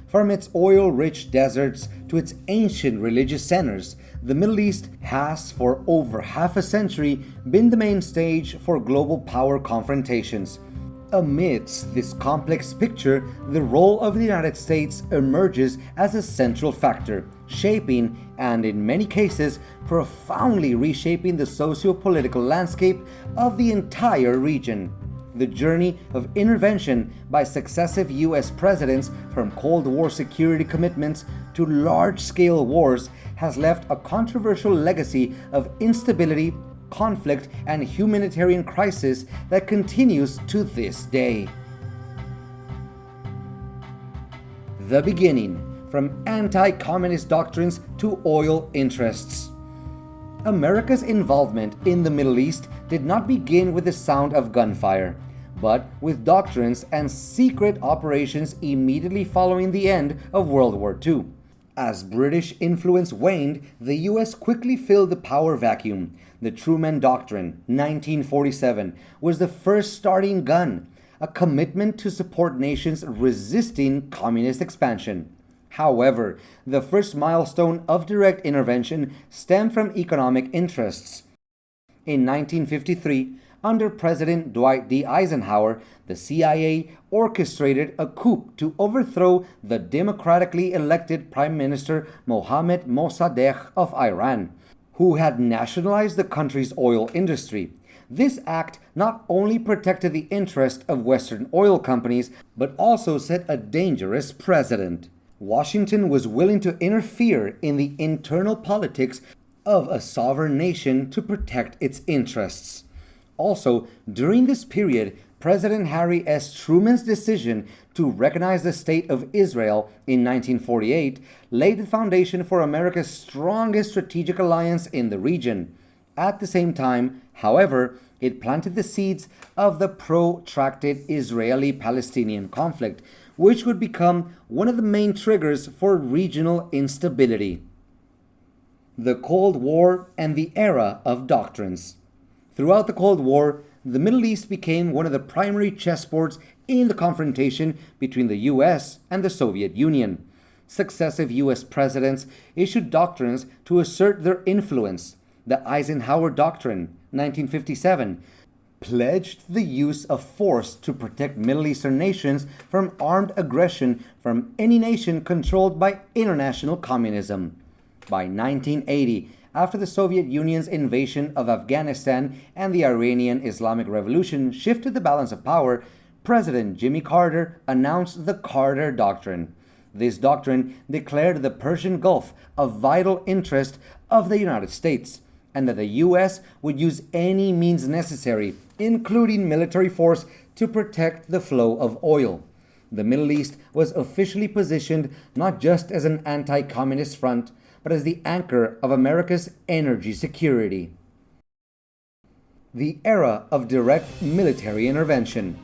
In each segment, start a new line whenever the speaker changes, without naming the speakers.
From its oil-rich deserts to its ancient religious centers, the Middle East has, for over half a century, been the main stage for global power confrontations. Amidst this complex picture, the role of the United States emerges as a central factor, shaping and, in many cases, profoundly reshaping the socio-political landscape of the entire region. The journey of intervention by successive U.S. presidents, from Cold War security commitments to large-scale wars, has left a controversial legacy of instability, conflict, and humanitarian crisis that continues to this day. The beginning, from anti-communist doctrines to oil interests. America's involvement in the Middle East did not begin with the sound of gunfire, but with doctrines and secret operations immediately following the end of World War II. As British influence waned, the U.S. quickly filled the power vacuum. The Truman Doctrine, 1947, was the first starting gun, a commitment to support nations resisting communist expansion. However, the first milestone of direct intervention stemmed from economic interests. In 1953, under President Dwight D. Eisenhower, the CIA orchestrated a coup to overthrow the democratically elected Prime Minister Mohammad Mossadegh of Iran, who had nationalized the country's oil industry. This act not only protected the interest of Western oil companies, but also set a dangerous precedent. Washington was willing to interfere in the internal politics of a sovereign nation to protect its interests. Also, during this period, President Harry S. Truman's decision to recognize the State of Israel in 1948 laid the foundation for America's strongest strategic alliance in the region. At the same time, however, it planted the seeds of the protracted Israeli-Palestinian conflict, which would become one of the main triggers for regional instability. The Cold War and the Era of Doctrines. Throughout the Cold War, the Middle East became one of the primary chessboards in the confrontation between the U.S. and the Soviet Union. Successive U.S. presidents issued doctrines to assert their influence. The Eisenhower Doctrine, 1957, pledged the use of force to protect Middle Eastern nations from armed aggression from any nation controlled by international communism. By 1980, after the Soviet Union's invasion of Afghanistan and the Iranian Islamic Revolution shifted the balance of power, President Jimmy Carter announced the Carter Doctrine. This doctrine declared the Persian Gulf a vital interest of the United States, and that the U.S. would use any means necessary, including military force, to protect the flow of oil. The Middle East was officially positioned not just as an anti-communist front, but as the anchor of America's energy security. The era of direct military intervention.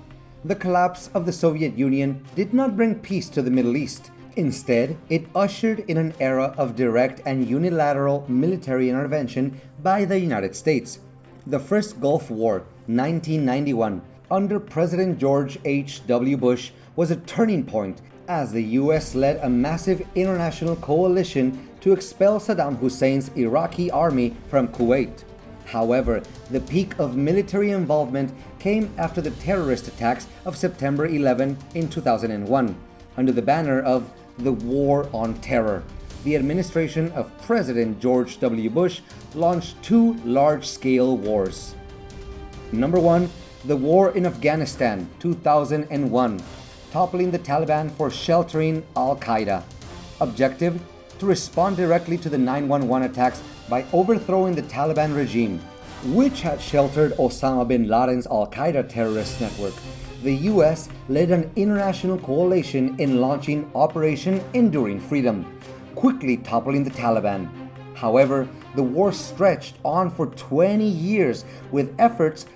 The collapse of the Soviet Union did not bring peace to the Middle East. Instead, it ushered in an era of direct and unilateral military intervention by the United States. The first Gulf War, 1991, under President George H.W. Bush, was a turning point as the U.S. led a massive international coalition to expel Saddam Hussein's Iraqi army from Kuwait. However, the peak of military involvement came after the terrorist attacks of September 11 in 2001. Under the banner of the War on Terror, the administration of President George W. Bush launched two large-scale wars. Number one, the war in Afghanistan, 2001, toppling the Taliban for sheltering al-Qaeda. Objective: to respond directly to the 9/11 attacks by overthrowing the Taliban regime, which had sheltered Osama bin Laden's al-Qaeda terrorist network. The U.S. led an international coalition in launching Operation Enduring Freedom, quickly toppling the Taliban. However, the war stretched on for 20 years with efforts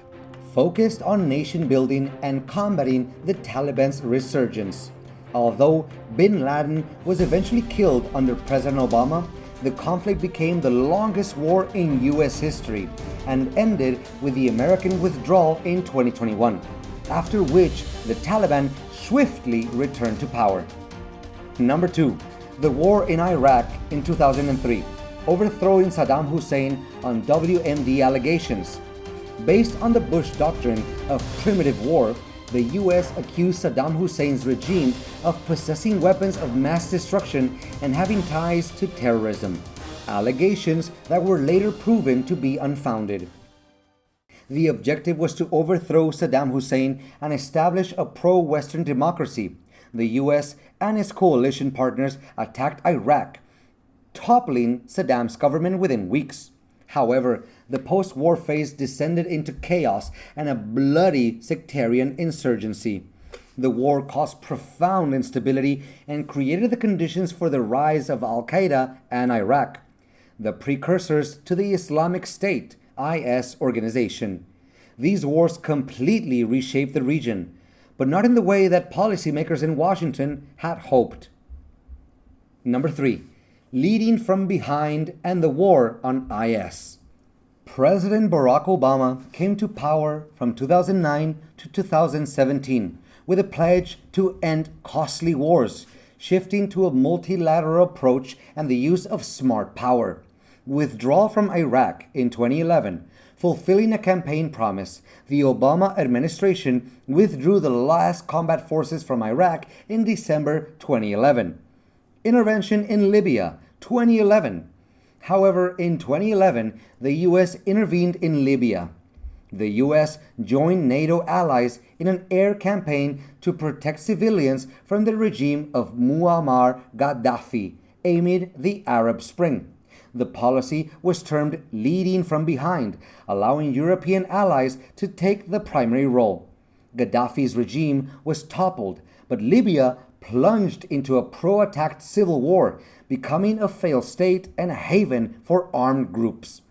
focused on nation building and combating the Taliban's resurgence. Although bin Laden was eventually killed under President Obama, the conflict became the longest war in U.S. history and ended with the American withdrawal in 2021, after which the Taliban swiftly returned to power. Number 2. The war in Iraq in 2003, overthrowing Saddam Hussein on WMD allegations. Based on the Bush doctrine of primitive war, the US accused Saddam Hussein's regime of possessing weapons of mass destruction and having ties to terrorism, allegations that were later proven to be unfounded. The objective was to overthrow Saddam Hussein and establish a pro-Western democracy. The US and its coalition partners attacked Iraq, toppling Saddam's government within weeks. However, the post-war phase descended into chaos and a bloody sectarian insurgency. The war caused profound instability and created the conditions for the rise of Al-Qaeda and Iraq, the precursors to the Islamic State, IS organization. These wars completely reshaped the region, but not in the way that policymakers in Washington had hoped. Number 3. Leading from behind and the war on IS. President Barack Obama came to power from 2009 to 2017 with a pledge to end costly wars, shifting to a multilateral approach and the use of smart power. Withdrawal from Iraq in 2011, fulfilling a campaign promise, the Obama administration withdrew the last combat forces from Iraq in December 2011. Intervention in Libya, 2011. However, in 2011, the US intervened in Libya. The US joined NATO allies in an air campaign to protect civilians from the regime of Muammar Gaddafi amid the Arab Spring. The policy was termed leading from behind, allowing European allies to take the primary role. Gaddafi's regime was toppled, but Libya plunged into a pro-attacked civil war, becoming a failed state and a haven for armed groups.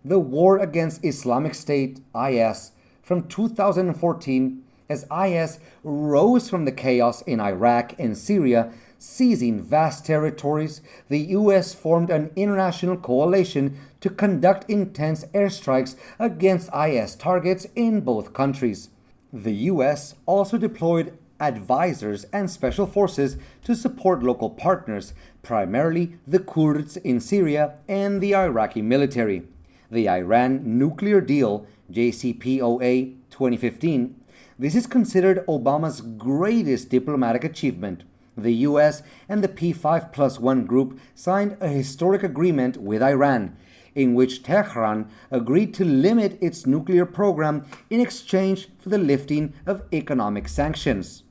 The war against Islamic State, IS, from 2014, as IS rose from the chaos in Iraq and Syria, seizing vast territories, the US formed an international coalition to conduct intense airstrikes against IS targets in both countries. The US also deployed advisors and special forces to support local partners, primarily the Kurds in Syria and the Iraqi military. The Iran nuclear deal, JCPOA 2015, this is considered Obama's greatest diplomatic achievement. The US and the P5+1 group signed a historic agreement with Iran, in which Tehran agreed to limit its nuclear program in exchange for the lifting of economic sanctions.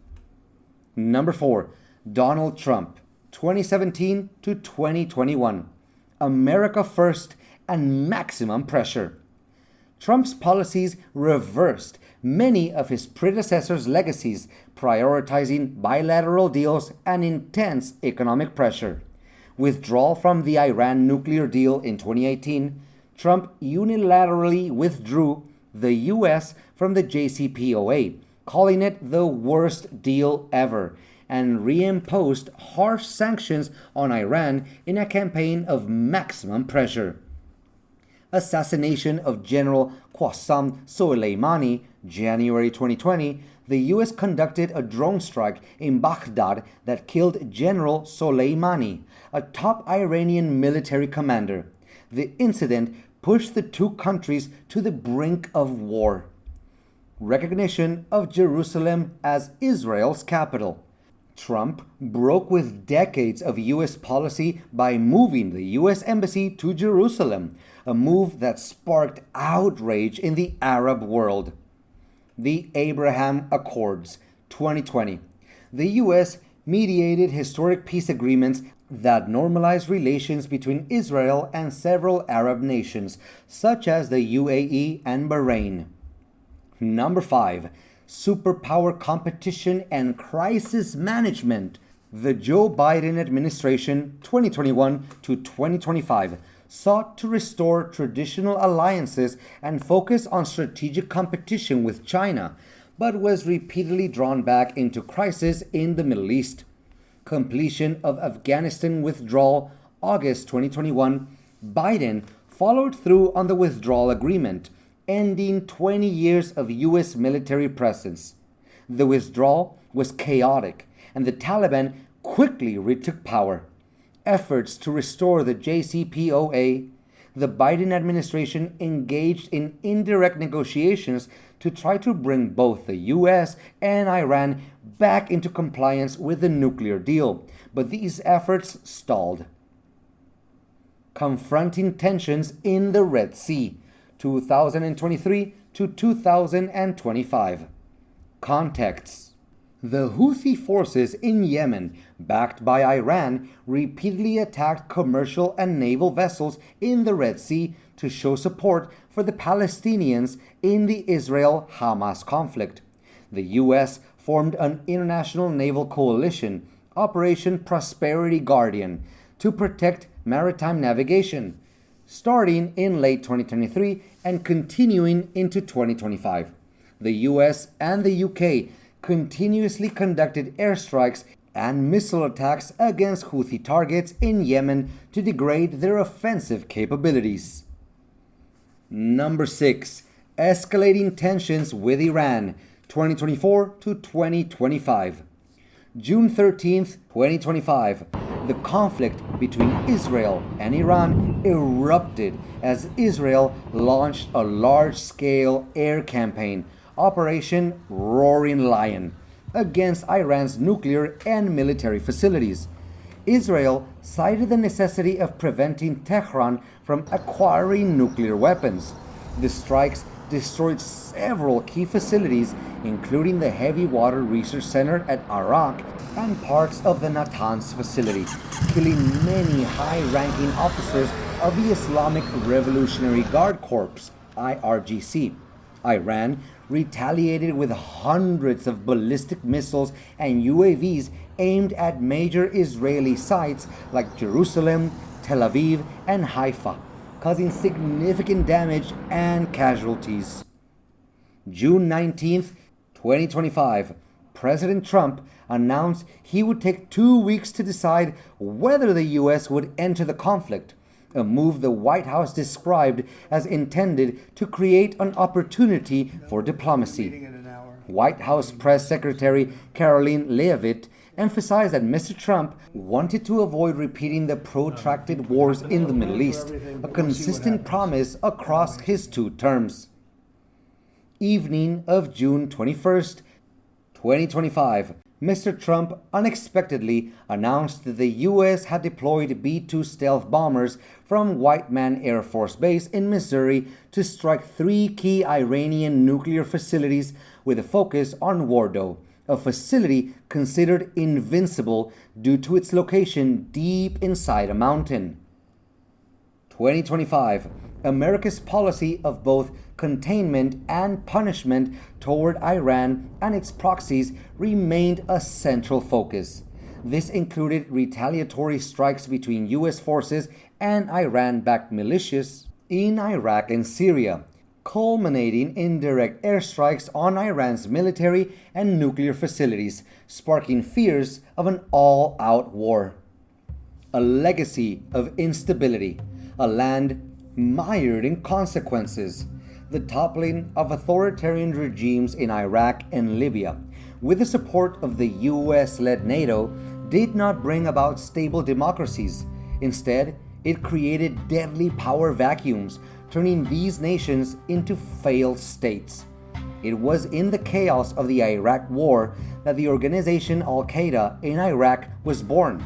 Number 4. Donald Trump, 2017 to 2021. America first and maximum pressure. Trump's policies reversed many of his predecessors' legacies, prioritizing bilateral deals and intense economic pressure. Withdrawal from the Iran nuclear deal in 2018, Trump unilaterally withdrew the US from the JCPOA, calling it the worst deal ever, and reimposed harsh sanctions on Iran in a campaign of maximum pressure. Assassination of General Qasem Soleimani, January 2020, the US conducted a drone strike in Baghdad that killed General Soleimani, a top Iranian military commander. The incident pushed the two countries to the brink of war. Recognition of Jerusalem as Israel's capital. Trump broke with decades of US policy by moving the US embassy to Jerusalem, a move that sparked outrage in the Arab world. The Abraham Accords, 2020. The US mediated historic peace agreements that normalized relations between Israel and several Arab nations, such as the UAE and Bahrain. Number 5. Superpower competition and crisis management. The Joe Biden administration, 2021 to 2025, sought to restore traditional alliances and focus on strategic competition with China, but was repeatedly drawn back into crisis in the Middle East. Completion of Afghanistan withdrawal, August 2021, Biden followed through on the withdrawal agreement, ending 20 years of U.S. military presence. The withdrawal was chaotic, and the Taliban quickly retook power. Efforts to restore the JCPOA, the Biden administration engaged in indirect negotiations to try to bring both the US and Iran back into compliance with the nuclear deal, but these efforts stalled. Confronting tensions in the Red Sea, 2023 to 2025. Contexts. The Houthi forces in Yemen, backed by Iran, repeatedly attacked commercial and naval vessels in the Red Sea to show support for the Palestinians in the Israel-Hamas conflict. The U.S. formed an international naval coalition, Operation Prosperity Guardian, to protect maritime navigation, starting in late 2023 and continuing into 2025. The U.S. and the U.K. continuously conducted airstrikes and missile attacks against Houthi targets in Yemen to degrade their offensive capabilities. Number 6. Escalating tensions with Iran, 2024 to 2025. June 13th, 2025. The conflict between Israel and Iran erupted as Israel launched a large-scale air campaign, Operation Roaring Lion, against Iran's nuclear and military facilities. Israel cited the necessity of preventing Tehran from acquiring nuclear weapons. The strikes destroyed several key facilities, including the Heavy Water Research Center at Arak and parts of the Natanz facility, killing many high-ranking officers of the Islamic Revolutionary Guard Corps, IRGC. Iran retaliated with hundreds of ballistic missiles and UAVs aimed at major Israeli sites like Jerusalem, Tel Aviv, and Haifa, causing significant damage and casualties. June 19th, 2025, President Trump announced he would take 2 weeks to decide whether the U.S. would enter the conflict, a move the White House described as intended to create an opportunity for diplomacy. White House Press Secretary Caroline Leavitt emphasized that Mr. Trump wanted to avoid repeating the protracted wars in the Middle East, a consistent promise across his 2 terms. Evening of June 21st, 2025, Mr. Trump unexpectedly announced that the U.S. had deployed B-2 stealth bombers from Whiteman Air Force Base in Missouri to strike 3 key Iranian nuclear facilities with a focus on Wardo, a facility considered invincible due to its location deep inside a mountain. 2025, America's policy of both containment and punishment toward Iran and its proxies remained a central focus. This included retaliatory strikes between U.S. forces and Iran-backed militias in Iraq and Syria, culminating in direct airstrikes on Iran's military and nuclear facilities, sparking fears of an all-out war. A legacy of instability, a land mired in consequences. The toppling of authoritarian regimes in Iraq and Libya, with the support of the US-led NATO, did not bring about stable democracies. Instead, it created deadly power vacuums, turning these nations into failed states. It was in the chaos of the Iraq War that the organization Al-Qaeda in Iraq was born,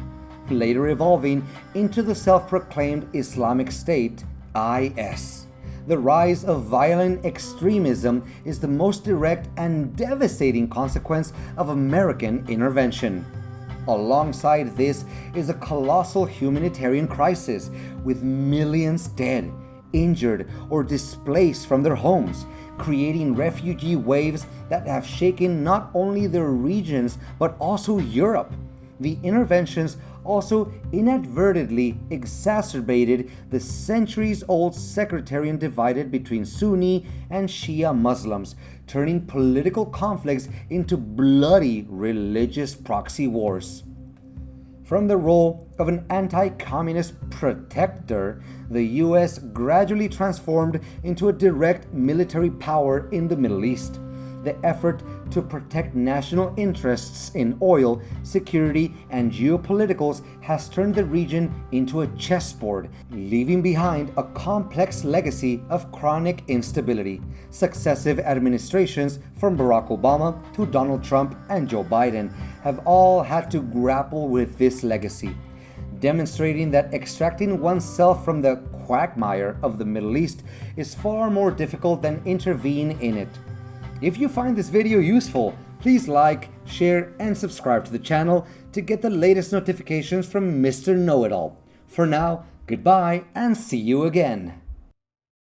later evolving into the self-proclaimed Islamic State, IS. The rise of violent extremism is the most direct and devastating consequence of American intervention. Alongside this is a colossal humanitarian crisis, with millions dead, injured, or displaced from their homes, creating refugee waves that have shaken not only their regions but also Europe. The interventions also inadvertently exacerbated the centuries-old sectarian divide between Sunni and Shia Muslims, turning political conflicts into bloody religious proxy wars. From the role of an anti-communist protector, the U.S. gradually transformed into a direct military power in the Middle East. the effort to protect national interests in oil, security, and geopoliticals has turned the region into a chessboard, leaving behind a complex legacy of chronic instability. Successive administrations, from Barack Obama to Donald Trump and Joe Biden, have all had to grapple with this legacy, demonstrating that extracting oneself from the quagmire of the Middle East is far more difficult than intervening in it. If you find this video useful, please like, share, and subscribe to the channel to get the latest notifications from Mr. Know-It-All. For now, goodbye and see you again.